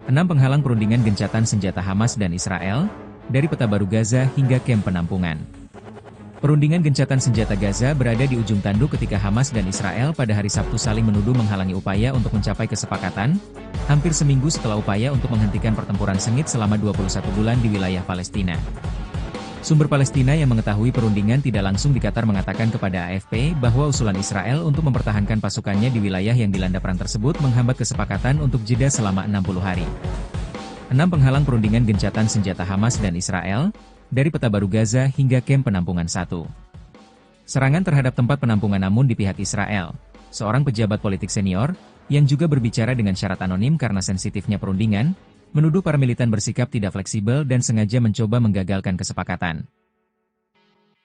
6 penghalang perundingan gencatan senjata Hamas dan Israel, dari peta baru Gaza hingga kamp penampungan. Perundingan gencatan senjata Gaza berada di ujung tanduk ketika Hamas dan Israel pada hari Sabtu saling menuduh menghalangi upaya untuk mencapai kesepakatan, hampir seminggu setelah upaya untuk menghentikan pertempuran sengit selama 21 bulan di wilayah Palestina. Sumber Palestina yang mengetahui perundingan tidak langsung di Qatar mengatakan kepada AFP bahwa usulan Israel untuk mempertahankan pasukannya di wilayah yang dilanda perang tersebut menghambat kesepakatan untuk jeda selama 60 hari. 6 penghalang perundingan gencatan senjata Hamas dan Israel, dari peta baru Gaza hingga kamp penampungan 1. Serangan terhadap tempat penampungan namun di pihak Israel. Seorang pejabat politik senior, yang juga berbicara dengan syarat anonim karena sensitifnya perundingan, menuduh para militan bersikap tidak fleksibel dan sengaja mencoba menggagalkan kesepakatan.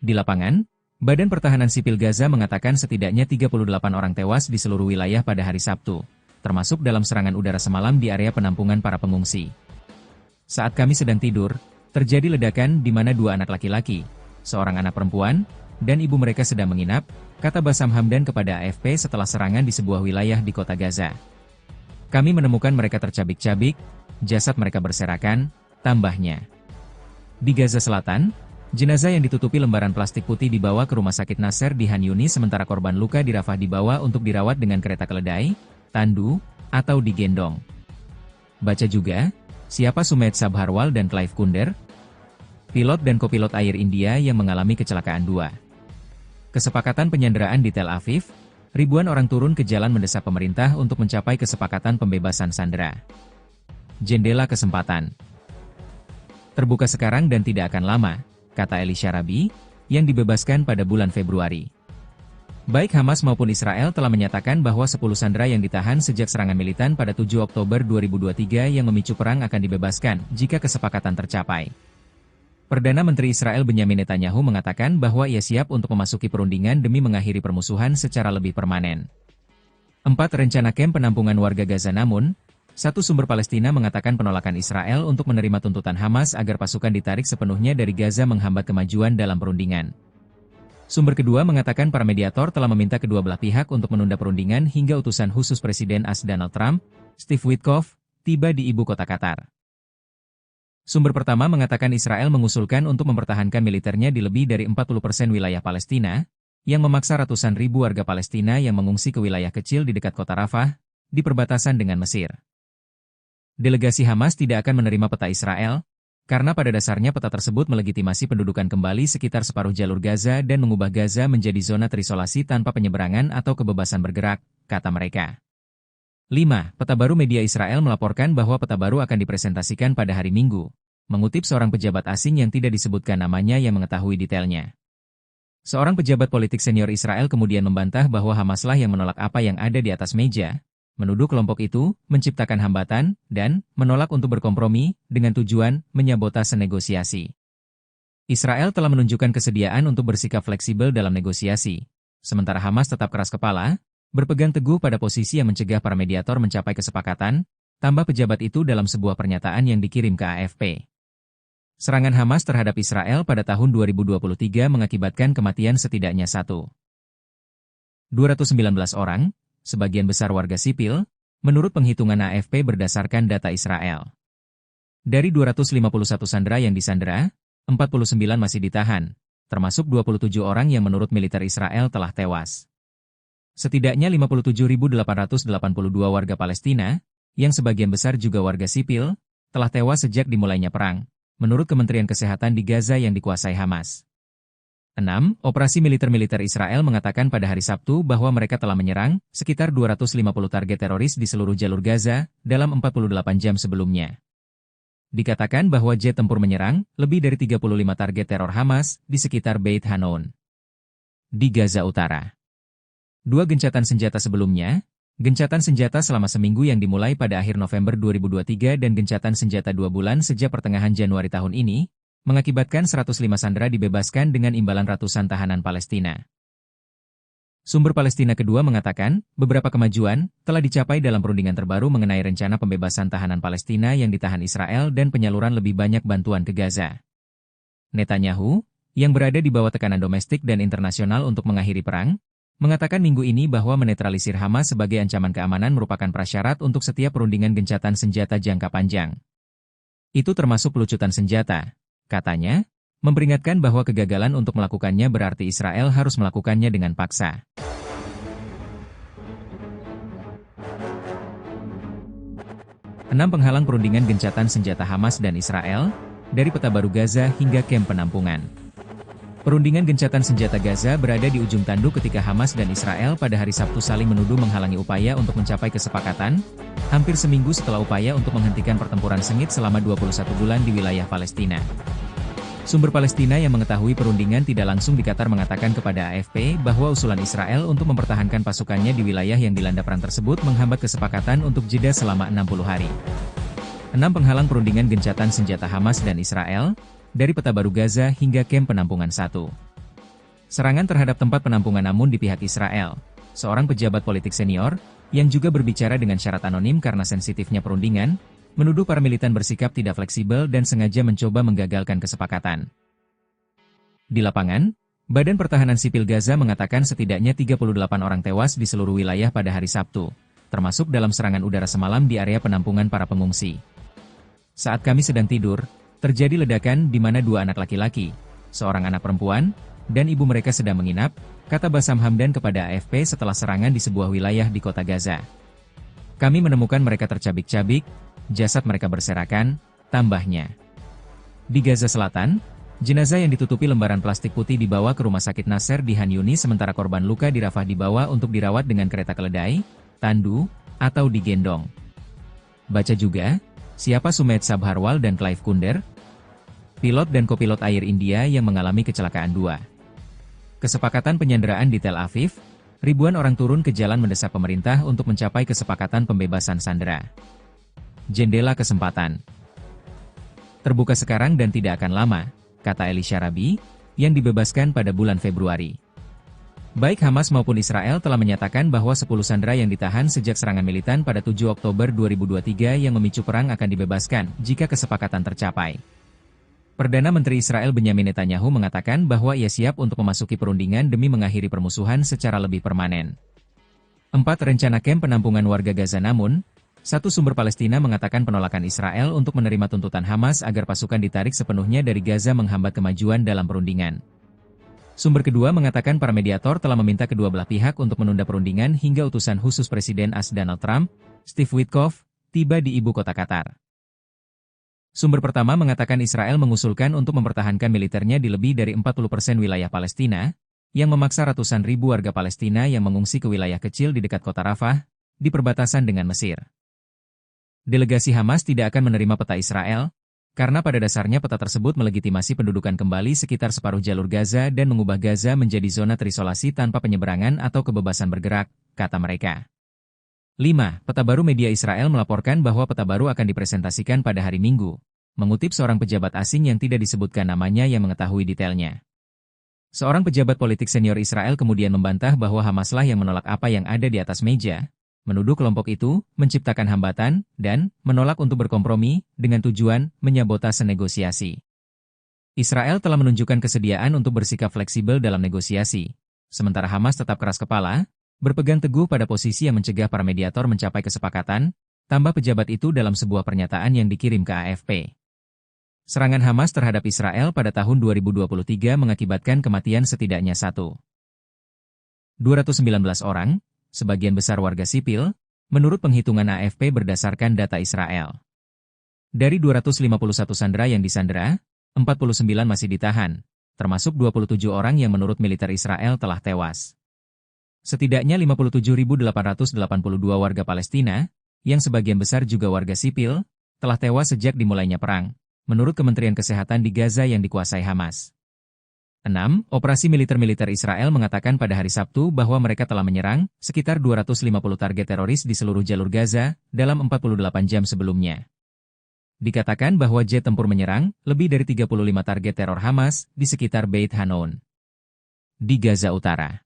Di lapangan, Badan Pertahanan Sipil Gaza mengatakan setidaknya 38 orang tewas di seluruh wilayah pada hari Sabtu, termasuk dalam serangan udara semalam di area penampungan para pengungsi. Saat kami sedang tidur, terjadi ledakan di mana 2 anak laki-laki, seorang anak perempuan, dan ibu mereka sedang menginap, kata Bassam Hamdan kepada AFP setelah serangan di sebuah wilayah di kota Gaza. Kami menemukan mereka tercabik-cabik, jasad mereka berserakan, tambahnya. Di Gaza Selatan, jenazah yang ditutupi lembaran plastik putih dibawa ke Rumah Sakit Nasser di Han Yunis sementara korban luka di Rafah dibawa untuk dirawat dengan kereta keledai, tandu, atau digendong. Baca juga, siapa Sumedh Sabharwal dan Clive Kunder? Pilot dan kopilot Air India yang mengalami kecelakaan 2. Kesepakatan penyanderaan di Tel Aviv, ribuan orang turun ke jalan mendesak pemerintah untuk mencapai kesepakatan pembebasan sandera. Jendela kesempatan terbuka sekarang dan tidak akan lama, kata Eli Sharabi, yang dibebaskan pada bulan Februari. Baik Hamas maupun Israel telah menyatakan bahwa 10 sandera yang ditahan sejak serangan militan pada 7 Oktober 2023 yang memicu perang akan dibebaskan jika kesepakatan tercapai. Perdana Menteri Israel Benyamin Netanyahu mengatakan bahwa ia siap untuk memasuki perundingan demi mengakhiri permusuhan secara lebih permanen. 4 rencana kamp penampungan warga Gaza namun, satu sumber Palestina mengatakan penolakan Israel untuk menerima tuntutan Hamas agar pasukan ditarik sepenuhnya dari Gaza menghambat kemajuan dalam perundingan. Sumber kedua mengatakan para mediator telah meminta kedua belah pihak untuk menunda perundingan hingga utusan khusus Presiden AS Donald Trump, Steve Witkoff, tiba di ibu kota Qatar. Sumber pertama mengatakan Israel mengusulkan untuk mempertahankan militernya di lebih dari 40% wilayah Palestina, yang memaksa ratusan ribu warga Palestina yang mengungsi ke wilayah kecil di dekat kota Rafah, di perbatasan dengan Mesir. Delegasi Hamas tidak akan menerima peta Israel, karena pada dasarnya peta tersebut melegitimasi pendudukan kembali sekitar separuh jalur Gaza dan mengubah Gaza menjadi zona terisolasi tanpa penyeberangan atau kebebasan bergerak, kata mereka. 5. Peta baru media Israel melaporkan bahwa peta baru akan dipresentasikan pada hari Minggu, mengutip seorang pejabat asing yang tidak disebutkan namanya yang mengetahui detailnya. Seorang pejabat politik senior Israel kemudian membantah bahwa Hamaslah yang menolak apa yang ada di atas meja, menuduh kelompok itu menciptakan hambatan dan menolak untuk berkompromi dengan tujuan menyabotase negosiasi. Israel telah menunjukkan kesediaan untuk bersikap fleksibel dalam negosiasi, sementara Hamas tetap keras kepala, berpegang teguh pada posisi yang mencegah para mediator mencapai kesepakatan, tambah pejabat itu dalam sebuah pernyataan yang dikirim ke AFP. Serangan Hamas terhadap Israel pada tahun 2023 mengakibatkan kematian setidaknya 219 orang, sebagian besar warga sipil, menurut penghitungan AFP berdasarkan data Israel. Dari 251 sandera yang disandera, 49 masih ditahan, termasuk 27 orang yang menurut militer Israel telah tewas. Setidaknya 57.882 warga Palestina, yang sebagian besar juga warga sipil, telah tewas sejak dimulainya perang, menurut Kementerian Kesehatan di Gaza yang dikuasai Hamas. 6. Operasi militer Israel mengatakan pada hari Sabtu bahwa mereka telah menyerang sekitar 250 target teroris di seluruh jalur Gaza dalam 48 jam sebelumnya. Dikatakan bahwa jet tempur menyerang lebih dari 35 target teror Hamas di sekitar Beit Hanoun. Di Gaza Utara. 2 gencatan senjata sebelumnya, gencatan senjata selama seminggu yang dimulai pada akhir November 2023 dan gencatan senjata 2 bulan sejak pertengahan Januari tahun ini, mengakibatkan 105 sandera dibebaskan dengan imbalan ratusan tahanan Palestina. Sumber Palestina kedua mengatakan, beberapa kemajuan telah dicapai dalam perundingan terbaru mengenai rencana pembebasan tahanan Palestina yang ditahan Israel dan penyaluran lebih banyak bantuan ke Gaza. Netanyahu, yang berada di bawah tekanan domestik dan internasional untuk mengakhiri perang, mengatakan minggu ini bahwa menetralisir Hamas sebagai ancaman keamanan merupakan prasyarat untuk setiap perundingan gencatan senjata jangka panjang. Itu termasuk pelucutan senjata, katanya, memperingatkan bahwa kegagalan untuk melakukannya berarti Israel harus melakukannya dengan paksa. Enam penghalang perundingan gencatan senjata Hamas dan Israel, dari peta baru Gaza hingga kamp penampungan. Perundingan gencatan senjata Gaza berada di ujung tanduk ketika Hamas dan Israel pada hari Sabtu saling menuduh menghalangi upaya untuk mencapai kesepakatan, hampir seminggu setelah upaya untuk menghentikan pertempuran sengit selama 21 bulan di wilayah Palestina. Sumber Palestina yang mengetahui perundingan tidak langsung di Qatar mengatakan kepada AFP bahwa usulan Israel untuk mempertahankan pasukannya di wilayah yang dilanda perang tersebut menghambat kesepakatan untuk jeda selama 60 hari. 6 penghalang perundingan gencatan senjata Hamas dan Israel, dari peta baru Gaza hingga kamp penampungan 1. Serangan terhadap tempat penampungan namun di pihak Israel. Seorang pejabat politik senior, yang juga berbicara dengan syarat anonim karena sensitifnya perundingan, menuduh para militan bersikap tidak fleksibel dan sengaja mencoba menggagalkan kesepakatan. Di lapangan, Badan Pertahanan Sipil Gaza mengatakan setidaknya 38 orang tewas di seluruh wilayah pada hari Sabtu, termasuk dalam serangan udara semalam di area penampungan para pengungsi. Saat kami sedang tidur, terjadi ledakan di mana 2 anak laki-laki, seorang anak perempuan, dan ibu mereka sedang menginap, kata Bassam Hamdan kepada AFP setelah serangan di sebuah wilayah di kota Gaza. Kami menemukan mereka tercabik-cabik, jasad mereka berserakan, tambahnya. Di Gaza Selatan, jenazah yang ditutupi lembaran plastik putih dibawa ke rumah sakit Nasser di Han Yunis sementara korban luka di Rafah dibawa untuk dirawat dengan kereta keledai, tandu, atau digendong. Baca juga, siapa Sumedh Sabharwal dan Clive Kunder? Pilot dan kopilot Air India yang mengalami kecelakaan 2. Kesepakatan penyanderaan di Tel Aviv, ribuan orang turun ke jalan mendesak pemerintah untuk mencapai kesepakatan pembebasan sandera. Jendela kesempatan terbuka sekarang dan tidak akan lama, kata Eli Sharabi, yang dibebaskan pada bulan Februari. Baik Hamas maupun Israel telah menyatakan bahwa 10 sandera yang ditahan sejak serangan militan pada 7 Oktober 2023 yang memicu perang akan dibebaskan jika kesepakatan tercapai. Perdana Menteri Israel Benyamin Netanyahu mengatakan bahwa ia siap untuk memasuki perundingan demi mengakhiri permusuhan secara lebih permanen. 4 rencana kamp penampungan warga Gaza namun, satu sumber Palestina mengatakan penolakan Israel untuk menerima tuntutan Hamas agar pasukan ditarik sepenuhnya dari Gaza menghambat kemajuan dalam perundingan. Sumber kedua mengatakan para mediator telah meminta kedua belah pihak untuk menunda perundingan hingga utusan khusus Presiden AS Donald Trump, Steve Witkoff, tiba di ibu kota Qatar. Sumber pertama mengatakan Israel mengusulkan untuk mempertahankan militernya di lebih dari 40% wilayah Palestina, yang memaksa ratusan ribu warga Palestina yang mengungsi ke wilayah kecil di dekat kota Rafah, di perbatasan dengan Mesir. Delegasi Hamas tidak akan menerima peta Israel, karena pada dasarnya peta tersebut melegitimasi pendudukan kembali sekitar separuh jalur Gaza dan mengubah Gaza menjadi zona terisolasi tanpa penyeberangan atau kebebasan bergerak, kata mereka. 5. Peta baru media Israel melaporkan bahwa peta baru akan dipresentasikan pada hari Minggu, mengutip seorang pejabat asing yang tidak disebutkan namanya yang mengetahui detailnya. Seorang pejabat politik senior Israel kemudian membantah bahwa Hamaslah yang menolak apa yang ada di atas meja, menuduh kelompok itu menciptakan hambatan dan menolak untuk berkompromi dengan tujuan menyabotase negosiasi. Israel telah menunjukkan kesediaan untuk bersikap fleksibel dalam negosiasi, sementara Hamas tetap keras kepala, berpegang teguh pada posisi yang mencegah para mediator mencapai kesepakatan, tambah pejabat itu dalam sebuah pernyataan yang dikirim ke AFP. Serangan Hamas terhadap Israel pada tahun 2023 mengakibatkan kematian setidaknya 219 orang, sebagian besar warga sipil, menurut penghitungan AFP berdasarkan data Israel. Dari 251 sandera yang disandera, 49 masih ditahan, termasuk 27 orang yang menurut militer Israel telah tewas. Setidaknya 57.882 warga Palestina, yang sebagian besar juga warga sipil, telah tewas sejak dimulainya perang, menurut Kementerian Kesehatan di Gaza yang dikuasai Hamas. 6. Operasi militer Israel mengatakan pada hari Sabtu bahwa mereka telah menyerang sekitar 250 target teroris di seluruh jalur Gaza dalam 48 jam sebelumnya. Dikatakan bahwa jet tempur menyerang lebih dari 35 target teror Hamas di sekitar Beit Hanun di Gaza Utara.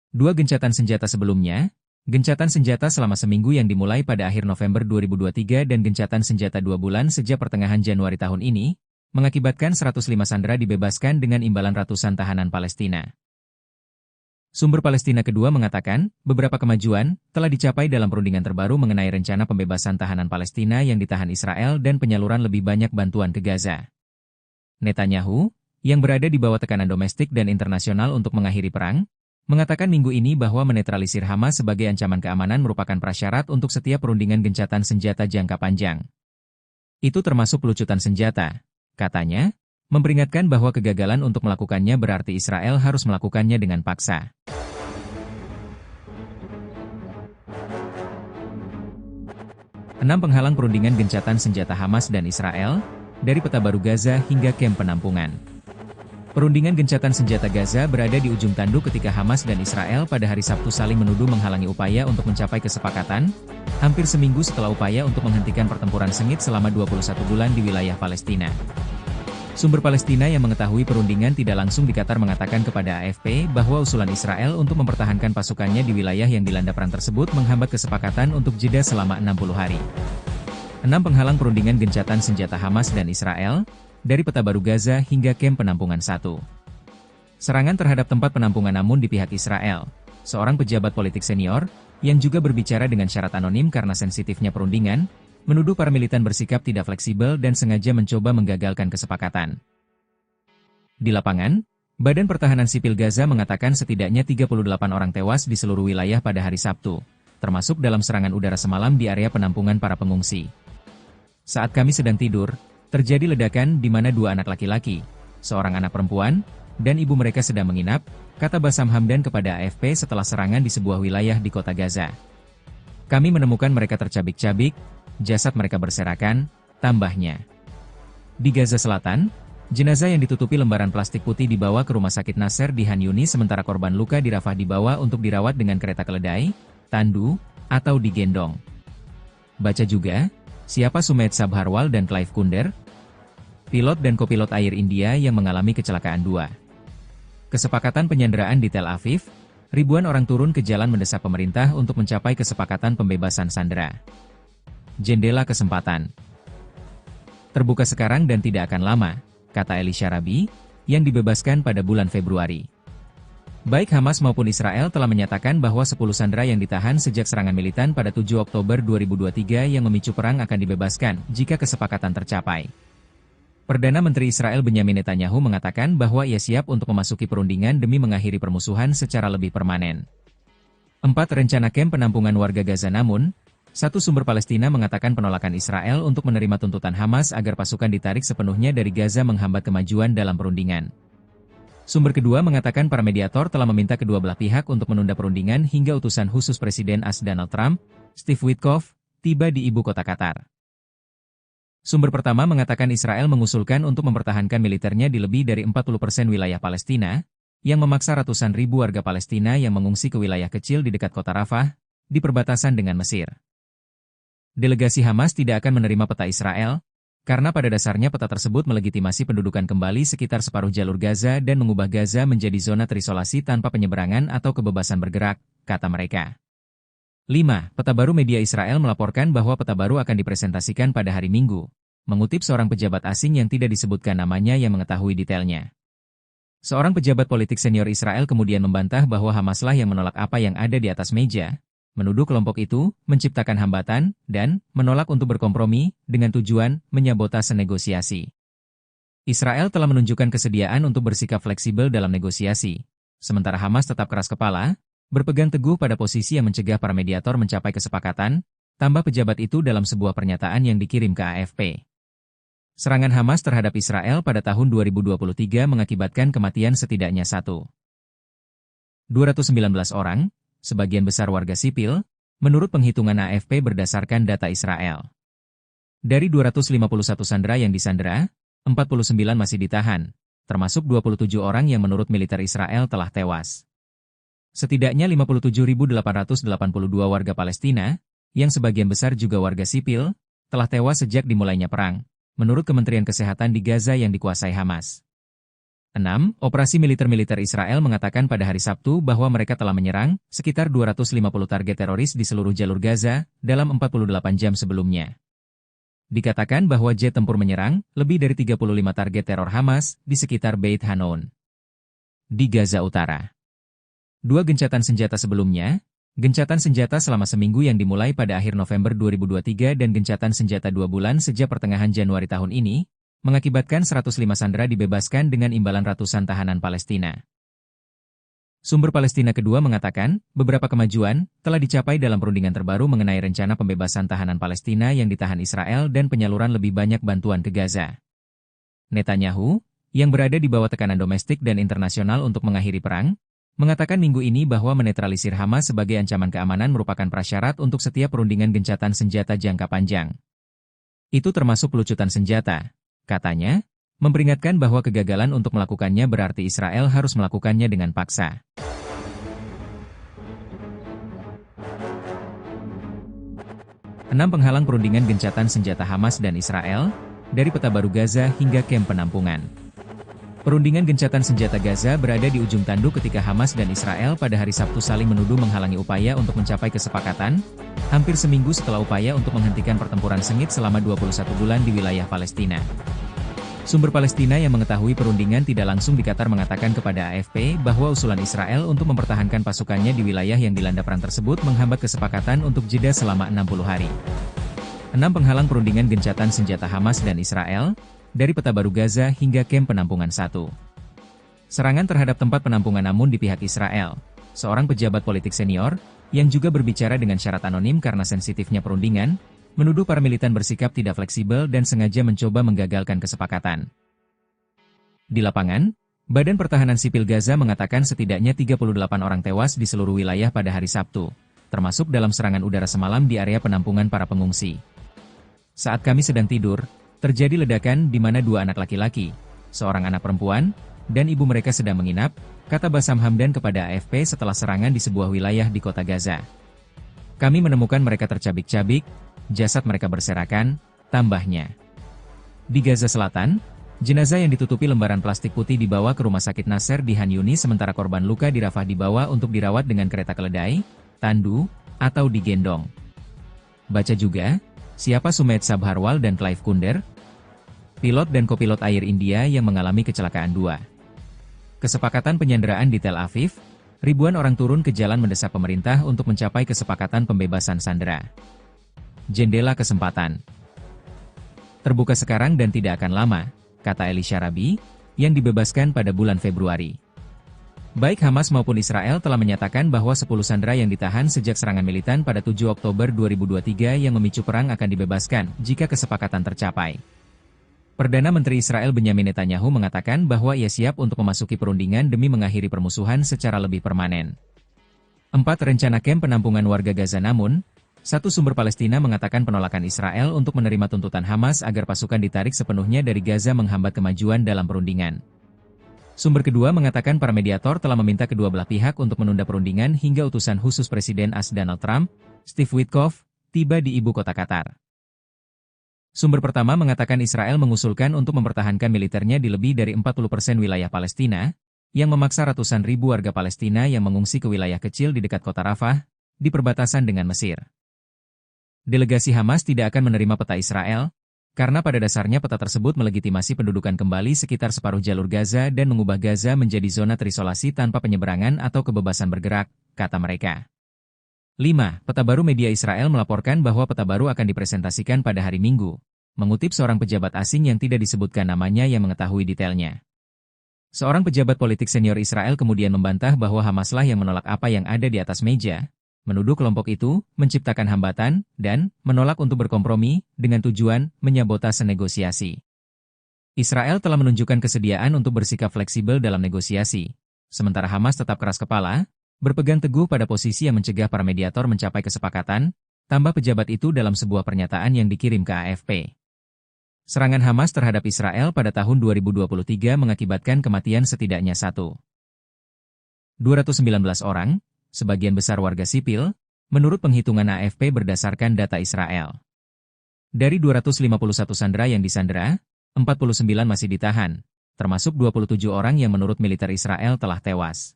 2 gencatan senjata sebelumnya, gencatan senjata selama seminggu yang dimulai pada akhir November 2023 dan gencatan senjata 2 bulan sejak pertengahan Januari tahun ini, mengakibatkan 105 sandera dibebaskan dengan imbalan ratusan tahanan Palestina. Sumber Palestina kedua mengatakan, beberapa kemajuan telah dicapai dalam perundingan terbaru mengenai rencana pembebasan tahanan Palestina yang ditahan Israel dan penyaluran lebih banyak bantuan ke Gaza. Netanyahu, yang berada di bawah tekanan domestik dan internasional untuk mengakhiri perang, mengatakan minggu ini bahwa menetralisir Hamas sebagai ancaman keamanan merupakan prasyarat untuk setiap perundingan gencatan senjata jangka panjang. Itu termasuk pelucutan senjata, katanya, memperingatkan bahwa kegagalan untuk melakukannya berarti Israel harus melakukannya dengan paksa. Enam penghalang perundingan gencatan senjata Hamas dan Israel, dari peta baru Gaza hingga kamp penampungan. Perundingan gencatan senjata Gaza berada di ujung tanduk ketika Hamas dan Israel pada hari Sabtu saling menuduh menghalangi upaya untuk mencapai kesepakatan, hampir seminggu setelah upaya untuk menghentikan pertempuran sengit selama 21 bulan di wilayah Palestina. Sumber Palestina yang mengetahui perundingan tidak langsung di Qatar mengatakan kepada AFP bahwa usulan Israel untuk mempertahankan pasukannya di wilayah yang dilanda perang tersebut menghambat kesepakatan untuk jeda selama 60 hari. 6 penghalang perundingan gencatan senjata Hamas dan Israel, dari peta baru Gaza hingga kamp penampungan 1. Serangan terhadap tempat penampungan namun di pihak Israel. Seorang pejabat politik senior, yang juga berbicara dengan syarat anonim karena sensitifnya perundingan, menuduh para militan bersikap tidak fleksibel dan sengaja mencoba menggagalkan kesepakatan. Di lapangan, Badan Pertahanan Sipil Gaza mengatakan setidaknya 38 orang tewas di seluruh wilayah pada hari Sabtu, termasuk dalam serangan udara semalam di area penampungan para pengungsi. Saat kami sedang tidur, terjadi ledakan di mana 2 anak laki-laki, seorang anak perempuan, dan ibu mereka sedang menginap, kata Bassam Hamdan kepada AFP setelah serangan di sebuah wilayah di kota Gaza. Kami menemukan mereka tercabik-cabik, jasad mereka berserakan, tambahnya. Di Gaza Selatan, jenazah yang ditutupi lembaran plastik putih dibawa ke Rumah Sakit Nasser di Han Yunis sementara korban luka di Rafah dibawa untuk dirawat dengan kereta keledai, tandu, atau digendong. Baca juga, siapa Sumedh Sabharwal dan Clive Kunder? Pilot dan kopilot Air India yang mengalami kecelakaan 2. Kesepakatan penyanderaan di Tel Aviv, ribuan orang turun ke jalan mendesak pemerintah untuk mencapai kesepakatan pembebasan sandera. Jendela kesempatan terbuka sekarang dan tidak akan lama, kata Eli Sharabi, yang dibebaskan pada bulan Februari. Baik Hamas maupun Israel telah menyatakan bahwa 10 sandera yang ditahan sejak serangan militan pada 7 Oktober 2023 yang memicu perang akan dibebaskan jika kesepakatan tercapai. Perdana Menteri Israel Benyamin Netanyahu mengatakan bahwa ia siap untuk memasuki perundingan demi mengakhiri permusuhan secara lebih permanen. 4 rencana kamp penampungan warga Gaza namun, satu sumber Palestina mengatakan penolakan Israel untuk menerima tuntutan Hamas agar pasukan ditarik sepenuhnya dari Gaza menghambat kemajuan dalam perundingan. Sumber kedua mengatakan para mediator telah meminta kedua belah pihak untuk menunda perundingan hingga utusan khusus Presiden AS Donald Trump, Steve Witkoff, tiba di ibu kota Qatar. Sumber pertama mengatakan Israel mengusulkan untuk mempertahankan militernya di lebih dari 40% wilayah Palestina, yang memaksa ratusan ribu warga Palestina yang mengungsi ke wilayah kecil di dekat kota Rafah, di perbatasan dengan Mesir. Delegasi Hamas tidak akan menerima peta Israel, karena pada dasarnya peta tersebut melegitimasi pendudukan kembali sekitar separuh jalur Gaza dan mengubah Gaza menjadi zona terisolasi tanpa penyeberangan atau kebebasan bergerak, kata mereka. 5. Peta baru media Israel melaporkan bahwa peta baru akan dipresentasikan pada hari Minggu, mengutip seorang pejabat asing yang tidak disebutkan namanya yang mengetahui detailnya. Seorang pejabat politik senior Israel kemudian membantah bahwa Hamaslah yang menolak apa yang ada di atas meja, menuduh kelompok itu menciptakan hambatan dan menolak untuk berkompromi dengan tujuan menyabotase negosiasi. Israel telah menunjukkan kesediaan untuk bersikap fleksibel dalam negosiasi, sementara Hamas tetap keras kepala, berpegang teguh pada posisi yang mencegah para mediator mencapai kesepakatan, tambah pejabat itu dalam sebuah pernyataan yang dikirim ke AFP. Serangan Hamas terhadap Israel pada tahun 2023 mengakibatkan kematian setidaknya 219 orang, sebagian besar warga sipil, menurut penghitungan AFP berdasarkan data Israel. Dari 251 sandera yang disandera, 49 masih ditahan, termasuk 27 orang yang menurut militer Israel telah tewas. Setidaknya 57.882 warga Palestina, yang sebagian besar juga warga sipil, telah tewas sejak dimulainya perang, menurut Kementerian Kesehatan di Gaza yang dikuasai Hamas. 6. Operasi militer Israel mengatakan pada hari Sabtu bahwa mereka telah menyerang sekitar 250 target teroris di seluruh jalur Gaza dalam 48 jam sebelumnya. Dikatakan bahwa jet tempur menyerang lebih dari 35 target teror Hamas di sekitar Beit Hanun di Gaza Utara. Dua gencatan senjata sebelumnya, gencatan senjata selama seminggu yang dimulai pada akhir November 2023 dan gencatan senjata 2 bulan sejak pertengahan Januari tahun ini, mengakibatkan 105 sandera dibebaskan dengan imbalan ratusan tahanan Palestina. Sumber Palestina kedua mengatakan, beberapa kemajuan telah dicapai dalam perundingan terbaru mengenai rencana pembebasan tahanan Palestina yang ditahan Israel dan penyaluran lebih banyak bantuan ke Gaza. Netanyahu, yang berada di bawah tekanan domestik dan internasional untuk mengakhiri perang, mengatakan minggu ini bahwa menetralisir Hamas sebagai ancaman keamanan merupakan prasyarat untuk setiap perundingan gencatan senjata jangka panjang. Itu termasuk pelucutan senjata, katanya, memperingatkan bahwa kegagalan untuk melakukannya berarti Israel harus melakukannya dengan paksa. Enam penghalang perundingan gencatan senjata Hamas dan Israel, dari peta baru Gaza hingga kamp penampungan. Perundingan gencatan senjata Gaza berada di ujung tanduk ketika Hamas dan Israel pada hari Sabtu saling menuduh menghalangi upaya untuk mencapai kesepakatan, hampir seminggu setelah upaya untuk menghentikan pertempuran sengit selama 21 bulan di wilayah Palestina. Sumber Palestina yang mengetahui perundingan tidak langsung di Qatar mengatakan kepada AFP bahwa usulan Israel untuk mempertahankan pasukannya di wilayah yang dilanda perang tersebut menghambat kesepakatan untuk jeda selama 60 hari. 6 penghalang perundingan gencatan senjata Hamas dan Israel, dari peta baru Gaza hingga kamp penampungan 1. Serangan terhadap tempat penampungan namun di pihak Israel. Seorang pejabat politik senior, yang juga berbicara dengan syarat anonim karena sensitifnya perundingan, menuduh para militan bersikap tidak fleksibel dan sengaja mencoba menggagalkan kesepakatan. Di lapangan, Badan Pertahanan Sipil Gaza mengatakan setidaknya 38 orang tewas di seluruh wilayah pada hari Sabtu, termasuk dalam serangan udara semalam di area penampungan para pengungsi. Saat kami sedang tidur, terjadi ledakan di mana dua anak laki-laki, seorang anak perempuan, dan ibu mereka sedang menginap, kata Bassam Hamdan kepada AFP setelah serangan di sebuah wilayah di kota Gaza. Kami menemukan mereka tercabik-cabik, jasad mereka berserakan, tambahnya. Di Gaza Selatan, jenazah yang ditutupi lembaran plastik putih dibawa ke Rumah Sakit Nasser di Han Yunis sementara korban luka di Rafah dibawa untuk dirawat dengan kereta keledai, tandu, atau digendong. Baca juga, siapa Sumedh Sabharwal dan Clive Kunder? Pilot dan kopilot Air India yang mengalami kecelakaan 2. Kesepakatan penyanderaan di Tel Aviv, ribuan orang turun ke jalan mendesak pemerintah untuk mencapai kesepakatan pembebasan sandera. Jendela kesempatan terbuka sekarang dan tidak akan lama, kata Eli Sharabi, yang dibebaskan pada bulan Februari. Baik Hamas maupun Israel telah menyatakan bahwa 10 sandera yang ditahan sejak serangan militan pada 7 Oktober 2023 yang memicu perang akan dibebaskan jika kesepakatan tercapai. Perdana Menteri Israel Benyamin Netanyahu mengatakan bahwa ia siap untuk memasuki perundingan demi mengakhiri permusuhan secara lebih permanen. 4 rencana kamp penampungan warga Gaza namun, satu sumber Palestina mengatakan penolakan Israel untuk menerima tuntutan Hamas agar pasukan ditarik sepenuhnya dari Gaza menghambat kemajuan dalam perundingan. Sumber kedua mengatakan para mediator telah meminta kedua belah pihak untuk menunda perundingan hingga utusan khusus Presiden AS Donald Trump, Steve Witkoff, tiba di ibu kota Qatar. Sumber pertama mengatakan Israel mengusulkan untuk mempertahankan militernya di lebih dari 40% wilayah Palestina, yang memaksa ratusan ribu warga Palestina yang mengungsi ke wilayah kecil di dekat kota Rafah, di perbatasan dengan Mesir. Delegasi Hamas tidak akan menerima peta Israel, karena pada dasarnya peta tersebut melegitimasi pendudukan kembali sekitar separuh jalur Gaza dan mengubah Gaza menjadi zona terisolasi tanpa penyeberangan atau kebebasan bergerak, kata mereka. 5. Peta baru media Israel melaporkan bahwa peta baru akan dipresentasikan pada hari Minggu, mengutip seorang pejabat asing yang tidak disebutkan namanya yang mengetahui detailnya. Seorang pejabat politik senior Israel kemudian membantah bahwa Hamaslah yang menolak apa yang ada di atas meja, menuduh kelompok itu menciptakan hambatan dan menolak untuk berkompromi dengan tujuan menyabotase negosiasi. Israel telah menunjukkan kesediaan untuk bersikap fleksibel dalam negosiasi, sementara Hamas tetap keras kepala, berpegang teguh pada posisi yang mencegah para mediator mencapai kesepakatan, tambah pejabat itu dalam sebuah pernyataan yang dikirim ke AFP. Serangan Hamas terhadap Israel pada tahun 2023 mengakibatkan kematian setidaknya 219 orang, sebagian besar warga sipil, menurut penghitungan AFP berdasarkan data Israel. Dari 251 sandera yang disandera, 49 masih ditahan, termasuk 27 orang yang menurut militer Israel telah tewas.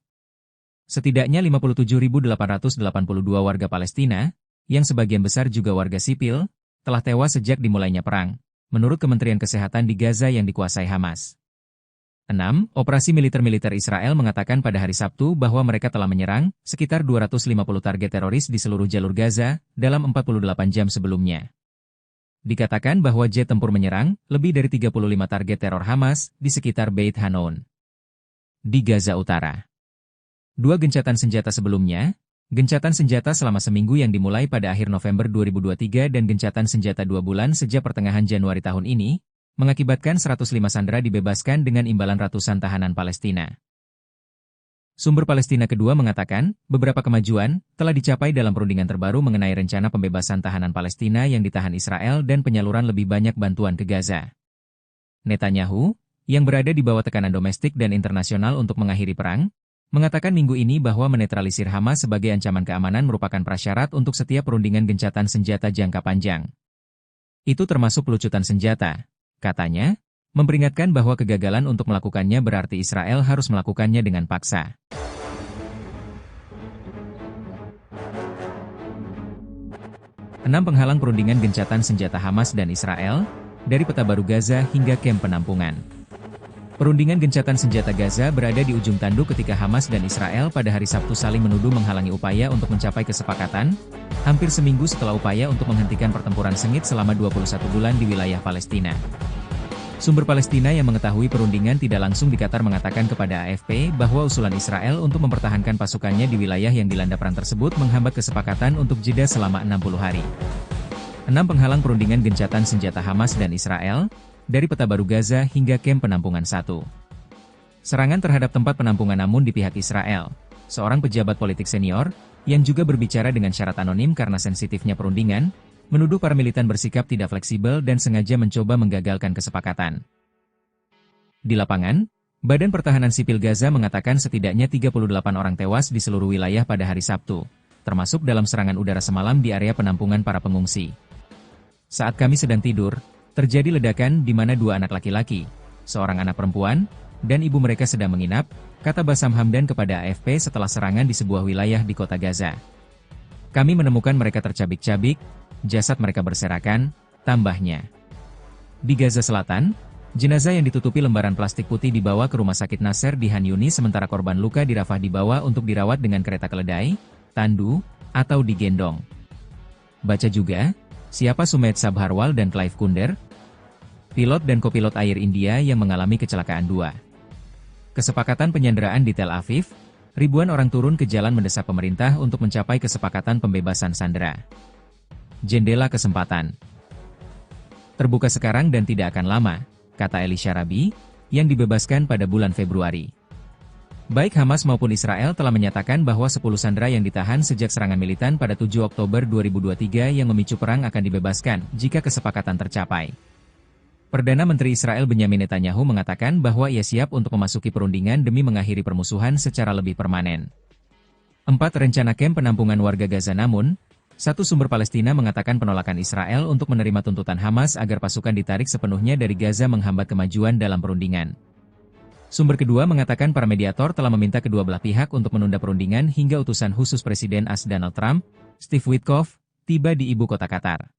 Setidaknya 57.882 warga Palestina, yang sebagian besar juga warga sipil, telah tewas sejak dimulainya perang, menurut Kementerian Kesehatan di Gaza yang dikuasai Hamas. 6. Operasi militer Israel mengatakan pada hari Sabtu bahwa mereka telah menyerang sekitar 250 target teroris di seluruh jalur Gaza dalam 48 jam sebelumnya. Dikatakan bahwa jet tempur menyerang lebih dari 35 target teror Hamas di sekitar Beit Hanoun di Gaza Utara. Dua gencatan senjata sebelumnya, gencatan senjata selama seminggu yang dimulai pada akhir November 2023 dan gencatan senjata 2 bulan sejak pertengahan Januari tahun ini, mengakibatkan 105 sandera dibebaskan dengan imbalan ratusan tahanan Palestina. Sumber Palestina kedua mengatakan, beberapa kemajuan telah dicapai dalam perundingan terbaru mengenai rencana pembebasan tahanan Palestina yang ditahan Israel dan penyaluran lebih banyak bantuan ke Gaza. Netanyahu, yang berada di bawah tekanan domestik dan internasional untuk mengakhiri perang, mengatakan minggu ini bahwa menetralisir Hamas sebagai ancaman keamanan merupakan prasyarat untuk setiap perundingan gencatan senjata jangka panjang. Itu termasuk pelucutan senjata. Katanya, memperingatkan bahwa kegagalan untuk melakukannya berarti Israel harus melakukannya dengan paksa. Enam penghalang perundingan gencatan senjata Hamas dan Israel, dari peta baru Gaza hingga kamp penampungan. Perundingan gencatan senjata Gaza berada di ujung tanduk ketika Hamas dan Israel pada hari Sabtu saling menuduh menghalangi upaya untuk mencapai kesepakatan, hampir seminggu setelah upaya untuk menghentikan pertempuran sengit selama 21 bulan di wilayah Palestina. Sumber Palestina yang mengetahui perundingan tidak langsung di Qatar mengatakan kepada AFP bahwa usulan Israel untuk mempertahankan pasukannya di wilayah yang dilanda perang tersebut menghambat kesepakatan untuk jeda selama 60 hari. 6 penghalang perundingan gencatan senjata Hamas dan Israel, dari peta baru Gaza hingga kamp penampungan 1. Serangan terhadap tempat penampungan namun di pihak Israel. Seorang pejabat politik senior, yang juga berbicara dengan syarat anonim karena sensitifnya perundingan, menuduh para militan bersikap tidak fleksibel dan sengaja mencoba menggagalkan kesepakatan. Di lapangan, Badan Pertahanan Sipil Gaza mengatakan setidaknya 38 orang tewas di seluruh wilayah pada hari Sabtu, termasuk dalam serangan udara semalam di area penampungan para pengungsi. Saat kami sedang tidur, terjadi ledakan di mana dua anak laki-laki, seorang anak perempuan, dan ibu mereka sedang menginap, kata Bassam Hamdan kepada AFP setelah serangan di sebuah wilayah di kota Gaza. Kami menemukan mereka tercabik-cabik, jasad mereka berserakan, tambahnya. Di Gaza Selatan, jenazah yang ditutupi lembaran plastik putih dibawa ke rumah sakit Nasser di Han Yunis sementara korban luka di Rafah dibawa untuk dirawat dengan kereta keledai, tandu, atau digendong. Baca juga, siapa Sumedh Sabharwal dan Clive Kunder? Pilot dan kopilot Air India yang mengalami kecelakaan 2. Kesepakatan penyanderaan di Tel Aviv, ribuan orang turun ke jalan mendesak pemerintah untuk mencapai kesepakatan pembebasan sandera. Jendela kesempatan terbuka sekarang dan tidak akan lama, kata Eli Sharabi, yang dibebaskan pada bulan Februari. Baik Hamas maupun Israel telah menyatakan bahwa 10 sandera yang ditahan sejak serangan militan pada 7 Oktober 2023 yang memicu perang akan dibebaskan jika kesepakatan tercapai. Perdana Menteri Israel Benyamin Netanyahu mengatakan bahwa ia siap untuk memasuki perundingan demi mengakhiri permusuhan secara lebih permanen. 4. Rencana kamp penampungan warga Gaza namun, satu sumber Palestina mengatakan penolakan Israel untuk menerima tuntutan Hamas agar pasukan ditarik sepenuhnya dari Gaza menghambat kemajuan dalam perundingan. Sumber kedua mengatakan para mediator telah meminta kedua belah pihak untuk menunda perundingan hingga utusan khusus Presiden AS Donald Trump, Steve Witkoff, tiba di ibu kota Qatar.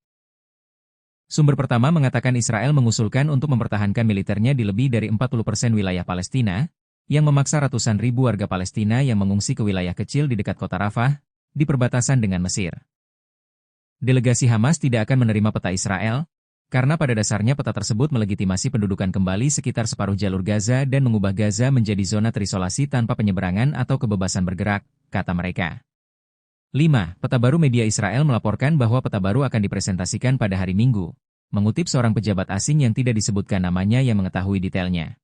Sumber pertama mengatakan Israel mengusulkan untuk mempertahankan militernya di lebih dari 40% wilayah Palestina, yang memaksa ratusan ribu warga Palestina yang mengungsi ke wilayah kecil di dekat kota Rafah, di perbatasan dengan Mesir. Delegasi Hamas tidak akan menerima peta Israel, karena pada dasarnya peta tersebut melegitimasi pendudukan kembali sekitar separuh jalur Gaza dan mengubah Gaza menjadi zona terisolasi tanpa penyeberangan atau kebebasan bergerak, kata mereka. 5. Peta baru media Israel melaporkan bahwa peta baru akan dipresentasikan pada hari Minggu, mengutip seorang pejabat asing yang tidak disebutkan namanya yang mengetahui detailnya.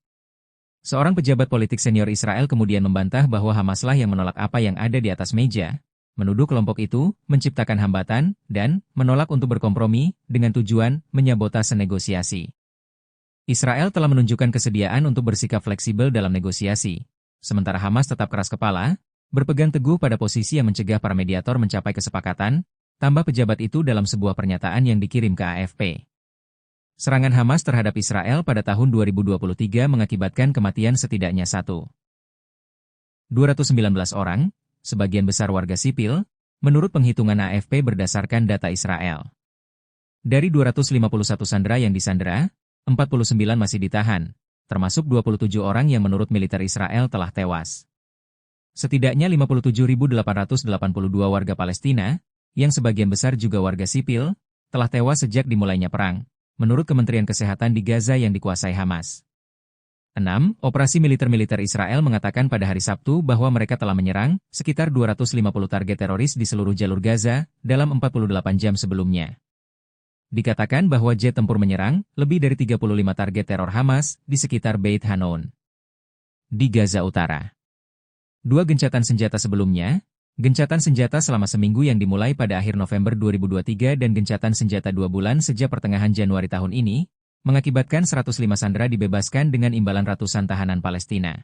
Seorang pejabat politik senior Israel kemudian membantah bahwa Hamaslah yang menolak apa yang ada di atas meja, menuduh kelompok itu menciptakan hambatan dan menolak untuk berkompromi dengan tujuan menyabotase negosiasi. Israel telah menunjukkan kesediaan untuk bersikap fleksibel dalam negosiasi, sementara Hamas tetap keras kepala, berpegang teguh pada posisi yang mencegah para mediator mencapai kesepakatan, tambah pejabat itu dalam sebuah pernyataan yang dikirim ke AFP. Serangan Hamas terhadap Israel pada tahun 2023 mengakibatkan kematian setidaknya 219 orang, sebagian besar warga sipil, menurut penghitungan AFP berdasarkan data Israel. Dari 251 sandera yang disandera, 49 masih ditahan, termasuk 27 orang yang menurut militer Israel telah tewas. Setidaknya 57.882 warga Palestina, yang sebagian besar juga warga sipil, telah tewas sejak dimulainya perang, menurut Kementerian Kesehatan di Gaza yang dikuasai Hamas. 6. Operasi militer Israel mengatakan pada hari Sabtu bahwa mereka telah menyerang sekitar 250 target teroris di seluruh jalur Gaza dalam 48 jam sebelumnya. Dikatakan bahwa jet tempur menyerang lebih dari 35 target teror Hamas di sekitar Beit Hanun di Gaza Utara. 2 gencatan senjata sebelumnya, gencatan senjata selama seminggu yang dimulai pada akhir November 2023 dan gencatan senjata 2 bulan sejak pertengahan Januari tahun ini, mengakibatkan 105 sandera dibebaskan dengan imbalan ratusan tahanan Palestina.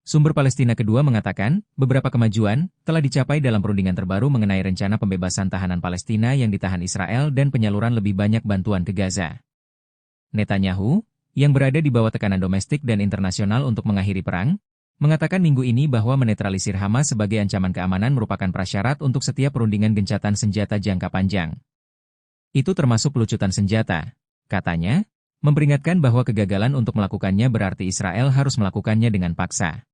Sumber Palestina kedua mengatakan, beberapa kemajuan telah dicapai dalam perundingan terbaru mengenai rencana pembebasan tahanan Palestina yang ditahan Israel dan penyaluran lebih banyak bantuan ke Gaza. Netanyahu, yang berada di bawah tekanan domestik dan internasional untuk mengakhiri perang, mengatakan minggu ini bahwa menetralisir Hamas sebagai ancaman keamanan merupakan prasyarat untuk setiap perundingan gencatan senjata jangka panjang. Itu termasuk pelucutan senjata, katanya, memperingatkan bahwa kegagalan untuk melakukannya berarti Israel harus melakukannya dengan paksa.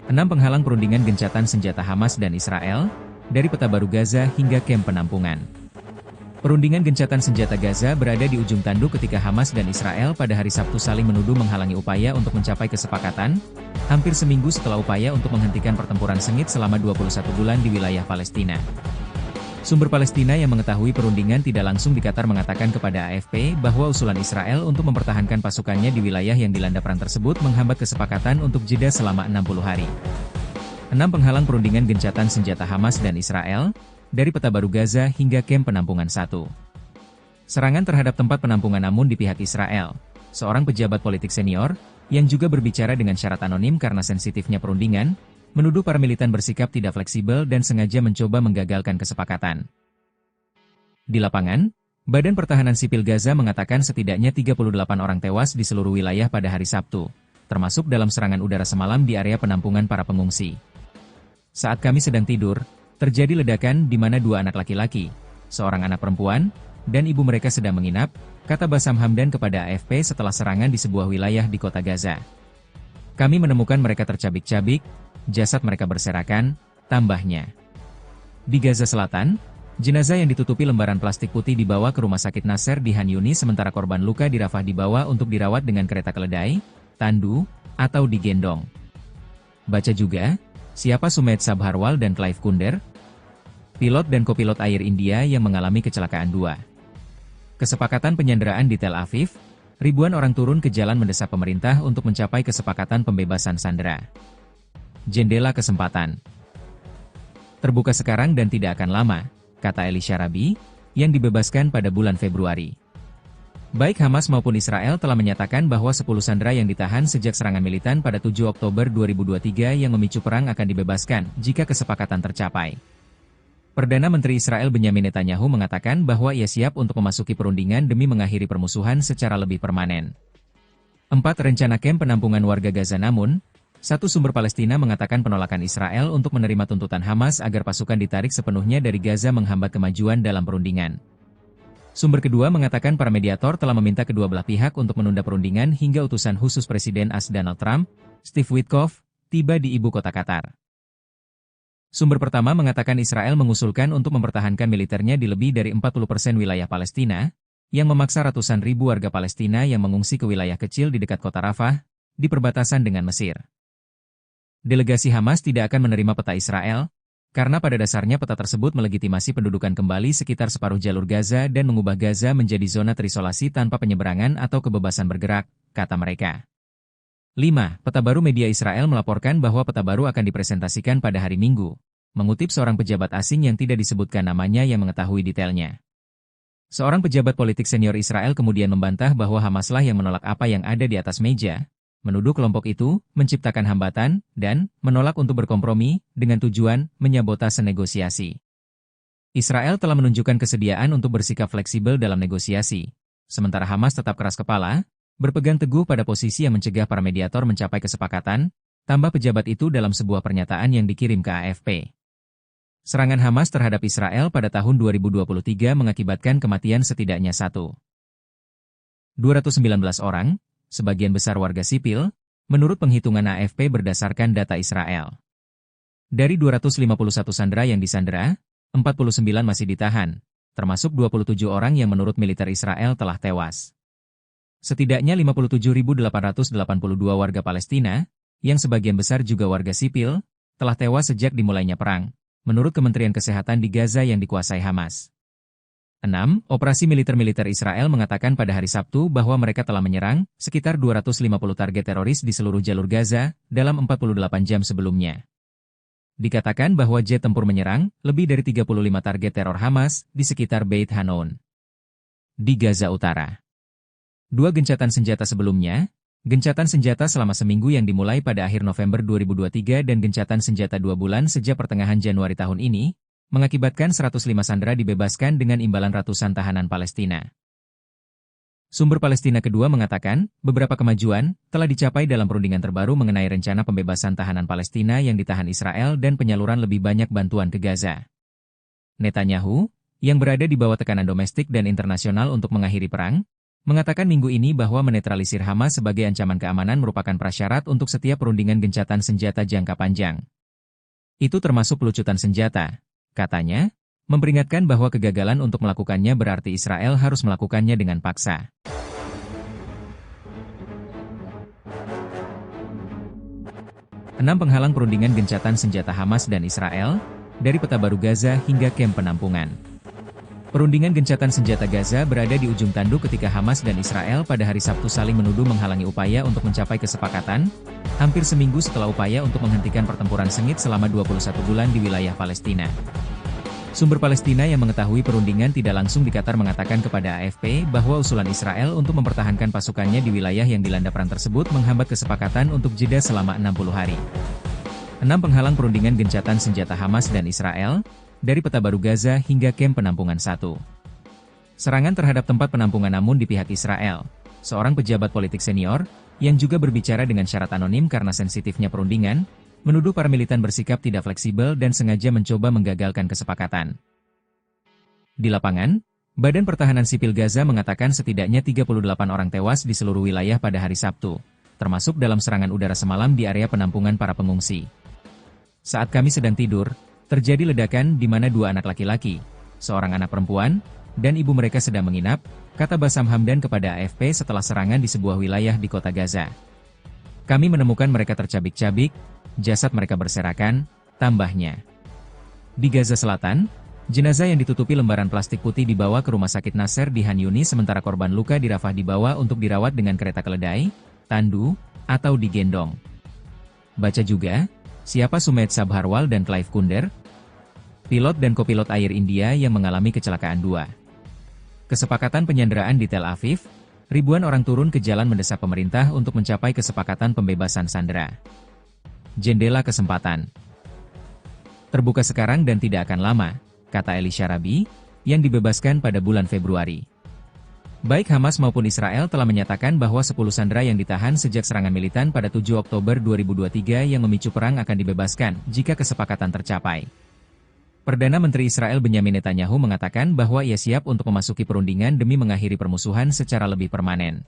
Enam penghalang perundingan gencatan senjata Hamas dan Israel, dari peta baru Gaza hingga kamp penampungan. Perundingan gencatan senjata Gaza berada di ujung tanduk ketika Hamas dan Israel pada hari Sabtu saling menuduh menghalangi upaya untuk mencapai kesepakatan, hampir seminggu setelah upaya untuk menghentikan pertempuran sengit selama 21 bulan di wilayah Palestina. Sumber Palestina yang mengetahui perundingan tidak langsung di Qatar mengatakan kepada AFP bahwa usulan Israel untuk mempertahankan pasukannya di wilayah yang dilanda perang tersebut menghambat kesepakatan untuk jeda selama 60 hari. 6 penghalang perundingan gencatan senjata Hamas dan Israel, dari peta baru Gaza hingga kamp penampungan 1. Serangan terhadap tempat penampungan namun di pihak Israel. Seorang pejabat politik senior, yang juga berbicara dengan syarat anonim karena sensitifnya perundingan, menuduh para militan bersikap tidak fleksibel dan sengaja mencoba menggagalkan kesepakatan. Di lapangan, Badan Pertahanan Sipil Gaza mengatakan setidaknya 38 orang tewas di seluruh wilayah pada hari Sabtu, termasuk dalam serangan udara semalam di area penampungan para pengungsi. Saat kami sedang tidur, terjadi ledakan di mana 2 anak laki-laki, seorang anak perempuan, dan ibu mereka sedang menginap, kata Bassam Hamdan kepada AFP setelah serangan di sebuah wilayah di kota Gaza. Kami menemukan mereka tercabik-cabik, jasad mereka berserakan, tambahnya. Di Gaza Selatan, jenazah yang ditutupi lembaran plastik putih dibawa ke rumah sakit Nasser di Han Yunis sementara korban luka di Rafah dibawa untuk dirawat dengan kereta keledai, tandu, atau digendong. Baca juga, siapa Sumedh Sabharwal dan Clive Kunder? Pilot dan kopilot Air India yang mengalami kecelakaan 2. Kesepakatan penyanderaan di Tel Aviv, ribuan orang turun ke jalan mendesak pemerintah untuk mencapai kesepakatan pembebasan sandera. Jendela kesempatan terbuka sekarang dan tidak akan lama, kata Eli Sharabi, yang dibebaskan pada bulan Februari. Baik Hamas maupun Israel telah menyatakan bahwa 10 sandera yang ditahan sejak serangan militan pada 7 Oktober 2023 yang memicu perang akan dibebaskan jika kesepakatan tercapai. Perdana Menteri Israel Benyamin Netanyahu mengatakan bahwa ia siap untuk memasuki perundingan demi mengakhiri permusuhan secara lebih permanen. 4. Rencana kamp penampungan warga Gaza namun, satu sumber Palestina mengatakan penolakan Israel untuk menerima tuntutan Hamas agar pasukan ditarik sepenuhnya dari Gaza menghambat kemajuan dalam perundingan. Sumber kedua mengatakan para mediator telah meminta kedua belah pihak untuk menunda perundingan hingga utusan khusus Presiden AS Donald Trump, Steve Witkoff, tiba di ibu kota Qatar. Sumber pertama mengatakan Israel mengusulkan untuk mempertahankan militernya di lebih dari 40% wilayah Palestina, yang memaksa ratusan ribu warga Palestina yang mengungsi ke wilayah kecil di dekat kota Rafah, di perbatasan dengan Mesir. Delegasi Hamas tidak akan menerima peta Israel, karena pada dasarnya peta tersebut melegitimasi pendudukan kembali sekitar separuh jalur Gaza dan mengubah Gaza menjadi zona terisolasi tanpa penyeberangan atau kebebasan bergerak, kata mereka. 5. Peta baru media Israel melaporkan bahwa peta baru akan dipresentasikan pada hari Minggu, mengutip seorang pejabat asing yang tidak disebutkan namanya yang mengetahui detailnya. Seorang pejabat politik senior Israel kemudian membantah bahwa Hamaslah yang menolak apa yang ada di atas meja, menuduh kelompok itu menciptakan hambatan dan menolak untuk berkompromi dengan tujuan menyabotase negosiasi. Israel telah menunjukkan kesediaan untuk bersikap fleksibel dalam negosiasi, sementara Hamas tetap keras kepala, berpegang teguh pada posisi yang mencegah para mediator mencapai kesepakatan, tambah pejabat itu dalam sebuah pernyataan yang dikirim ke AFP. Serangan Hamas terhadap Israel pada tahun 2023 mengakibatkan kematian setidaknya 219 orang, sebagian besar warga sipil, menurut penghitungan AFP berdasarkan data Israel. Dari 251 sandera yang disandera, 49 masih ditahan, termasuk 27 orang yang menurut militer Israel telah tewas. Setidaknya 57.882 warga Palestina, yang sebagian besar juga warga sipil, telah tewas sejak dimulainya perang, menurut Kementerian Kesehatan di Gaza yang dikuasai Hamas. 6. Operasi militer Israel mengatakan pada hari Sabtu bahwa mereka telah menyerang sekitar 250 target teroris di seluruh jalur Gaza dalam 48 jam sebelumnya. Dikatakan bahwa jet tempur menyerang lebih dari 35 target teror Hamas di sekitar Beit Hanun di Gaza Utara. 2 gencatan senjata sebelumnya, gencatan senjata selama seminggu yang dimulai pada akhir November 2023 dan gencatan senjata 2 bulan sejak pertengahan Januari tahun ini, mengakibatkan 105 sandera dibebaskan dengan imbalan ratusan tahanan Palestina. Sumber Palestina kedua mengatakan, beberapa kemajuan telah dicapai dalam perundingan terbaru mengenai rencana pembebasan tahanan Palestina yang ditahan Israel dan penyaluran lebih banyak bantuan ke Gaza. Netanyahu, yang berada di bawah tekanan domestik dan internasional untuk mengakhiri perang, mengatakan minggu ini bahwa menetralisir Hamas sebagai ancaman keamanan merupakan prasyarat untuk setiap perundingan gencatan senjata jangka panjang. Itu termasuk pelucutan senjata, katanya, memperingatkan bahwa kegagalan untuk melakukannya berarti Israel harus melakukannya dengan paksa. Enam penghalang perundingan gencatan senjata Hamas dan Israel, dari peta baru Gaza hingga kamp penampungan. Perundingan gencatan senjata Gaza berada di ujung tanduk ketika Hamas dan Israel pada hari Sabtu saling menuduh menghalangi upaya untuk mencapai kesepakatan, hampir seminggu setelah upaya untuk menghentikan pertempuran sengit selama 21 bulan di wilayah Palestina. Sumber Palestina yang mengetahui perundingan tidak langsung di Qatar mengatakan kepada AFP bahwa usulan Israel untuk mempertahankan pasukannya di wilayah yang dilanda perang tersebut menghambat kesepakatan untuk jeda selama 60 hari. 6 penghalang perundingan gencatan senjata Hamas dan Israel, dari peta baru Gaza hingga kamp penampungan 1. Serangan terhadap tempat penampungan namun di pihak Israel. Seorang pejabat politik senior, yang juga berbicara dengan syarat anonim karena sensitifnya perundingan, menuduh para militan bersikap tidak fleksibel dan sengaja mencoba menggagalkan kesepakatan. Di lapangan, Badan Pertahanan Sipil Gaza mengatakan setidaknya 38 orang tewas di seluruh wilayah pada hari Sabtu, termasuk dalam serangan udara semalam di area penampungan para pengungsi. Saat kami sedang tidur, terjadi ledakan di mana 2 anak laki-laki, seorang anak perempuan, dan ibu mereka sedang menginap, kata Bassam Hamdan kepada AFP setelah serangan di sebuah wilayah di kota Gaza. Kami menemukan mereka tercabik-cabik, jasad mereka berserakan, tambahnya. Di Gaza Selatan, jenazah yang ditutupi lembaran plastik putih dibawa ke Rumah Sakit Nasser di Han Yunis sementara korban luka di Rafah dibawa untuk dirawat dengan kereta keledai, tandu, atau digendong. Baca juga, siapa Sumedh Sabharwal dan Clive Kunder? Pilot dan kopilot Air India yang mengalami kecelakaan 2. Kesepakatan penyanderaan di Tel Aviv, ribuan orang turun ke jalan mendesak pemerintah untuk mencapai kesepakatan pembebasan sandera. Jendela kesempatan terbuka sekarang dan tidak akan lama, kata Eli Sharabi, yang dibebaskan pada bulan Februari. Baik Hamas maupun Israel telah menyatakan bahwa 10 sandera yang ditahan sejak serangan militan pada 7 Oktober 2023 yang memicu perang akan dibebaskan jika kesepakatan tercapai. Perdana Menteri Israel Benyamin Netanyahu mengatakan bahwa ia siap untuk memasuki perundingan demi mengakhiri permusuhan secara lebih permanen.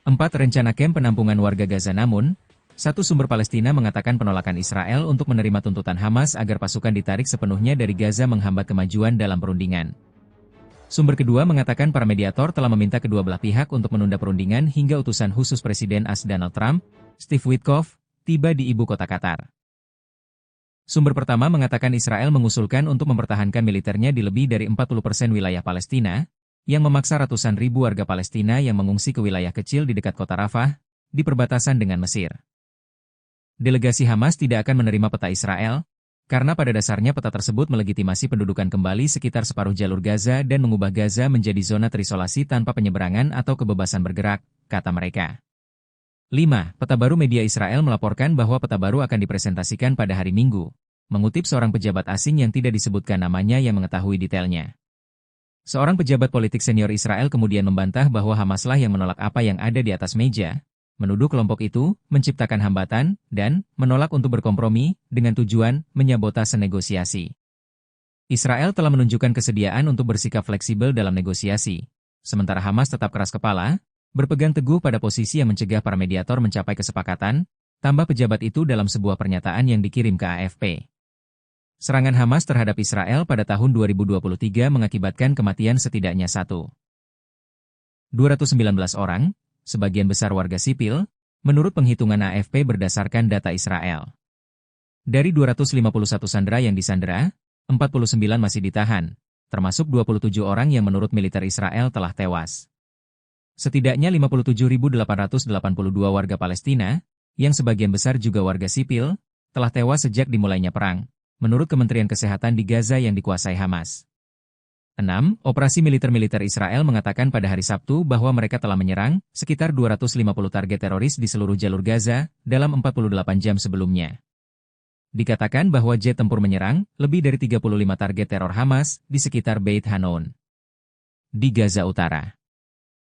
4. Rencana kamp penampungan warga Gaza namun, satu sumber Palestina mengatakan penolakan Israel untuk menerima tuntutan Hamas agar pasukan ditarik sepenuhnya dari Gaza menghambat kemajuan dalam perundingan. Sumber kedua mengatakan para mediator telah meminta kedua belah pihak untuk menunda perundingan hingga utusan khusus Presiden AS Donald Trump, Steve Witkoff, tiba di ibu kota Qatar. Sumber pertama mengatakan Israel mengusulkan untuk mempertahankan militernya di lebih dari 40% wilayah Palestina, yang memaksa ratusan ribu warga Palestina yang mengungsi ke wilayah kecil di dekat kota Rafah, di perbatasan dengan Mesir. Delegasi Hamas tidak akan menerima peta Israel, karena pada dasarnya peta tersebut melegitimasi pendudukan kembali sekitar separuh jalur Gaza dan mengubah Gaza menjadi zona terisolasi tanpa penyeberangan atau kebebasan bergerak, kata mereka. 5. Peta baru media Israel melaporkan bahwa peta baru akan dipresentasikan pada hari Minggu, mengutip seorang pejabat asing yang tidak disebutkan namanya yang mengetahui detailnya. Seorang pejabat politik senior Israel kemudian membantah bahwa Hamaslah yang menolak apa yang ada di atas meja, menuduh kelompok itu menciptakan hambatan dan menolak untuk berkompromi dengan tujuan menyabotase negosiasi. Israel telah menunjukkan kesediaan untuk bersikap fleksibel dalam negosiasi, sementara Hamas tetap keras kepala, berpegang teguh pada posisi yang mencegah para mediator mencapai kesepakatan, tambah pejabat itu dalam sebuah pernyataan yang dikirim ke AFP. Serangan Hamas terhadap Israel pada tahun 2023 mengakibatkan kematian setidaknya 219 orang, sebagian besar warga sipil, menurut penghitungan AFP berdasarkan data Israel. Dari 251 sandera yang disandera, 49 masih ditahan, termasuk 27 orang yang menurut militer Israel telah tewas. Setidaknya 57.882 warga Palestina, yang sebagian besar juga warga sipil, telah tewas sejak dimulainya perang, menurut Kementerian Kesehatan di Gaza yang dikuasai Hamas. 6. Operasi militer Israel mengatakan pada hari Sabtu bahwa mereka telah menyerang sekitar 250 target teroris di seluruh jalur Gaza dalam 48 jam sebelumnya. Dikatakan bahwa jet tempur menyerang lebih dari 35 target teror Hamas di sekitar Beit Hanun di Gaza Utara.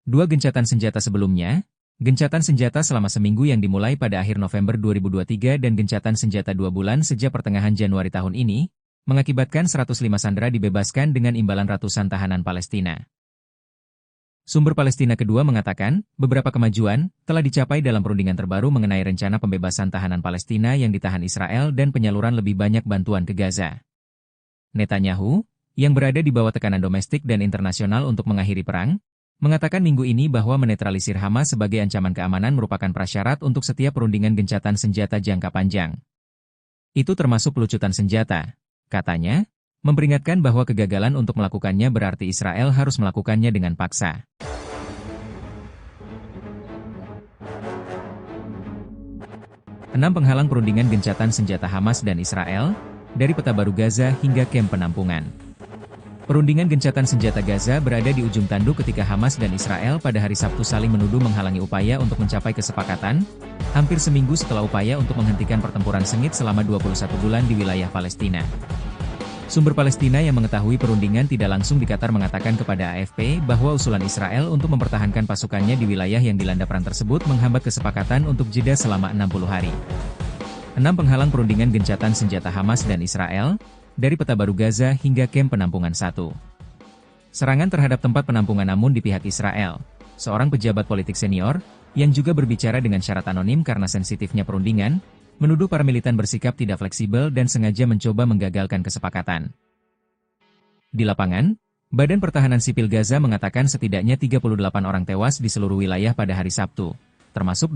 2 gencatan senjata sebelumnya, gencatan senjata selama seminggu yang dimulai pada akhir November 2023 dan gencatan senjata 2 bulan sejak pertengahan Januari tahun ini, mengakibatkan 105 sandera dibebaskan dengan imbalan ratusan tahanan Palestina. Sumber Palestina kedua mengatakan, beberapa kemajuan telah dicapai dalam perundingan terbaru mengenai rencana pembebasan tahanan Palestina yang ditahan Israel dan penyaluran lebih banyak bantuan ke Gaza. Netanyahu, yang berada di bawah tekanan domestik dan internasional untuk mengakhiri perang, mengatakan minggu ini bahwa menetralisir Hamas sebagai ancaman keamanan merupakan prasyarat untuk setiap perundingan gencatan senjata jangka panjang. Itu termasuk pelucutan senjata, katanya, memperingatkan bahwa kegagalan untuk melakukannya berarti Israel harus melakukannya dengan paksa. Enam penghalang perundingan gencatan senjata Hamas dan Israel, dari peta baru Gaza hingga kamp penampungan. Perundingan gencatan senjata Gaza berada di ujung tanduk ketika Hamas dan Israel pada hari Sabtu saling menuduh menghalangi upaya untuk mencapai kesepakatan, hampir seminggu setelah upaya untuk menghentikan pertempuran sengit selama 21 bulan di wilayah Palestina. Sumber Palestina yang mengetahui perundingan tidak langsung di Qatar mengatakan kepada AFP bahwa usulan Israel untuk mempertahankan pasukannya di wilayah yang dilanda perang tersebut menghambat kesepakatan untuk jeda selama 60 hari. 6 penghalang perundingan gencatan senjata Hamas dan Israel, dari peta baru Gaza hingga kamp penampungan 1. Serangan terhadap tempat penampungan namun di pihak Israel. Seorang pejabat politik senior, yang juga berbicara dengan syarat anonim karena sensitifnya perundingan, menuduh para militan bersikap tidak fleksibel dan sengaja mencoba menggagalkan kesepakatan. Di lapangan, Badan Pertahanan Sipil Gaza mengatakan setidaknya 38 orang tewas di seluruh wilayah pada hari Sabtu, termasuk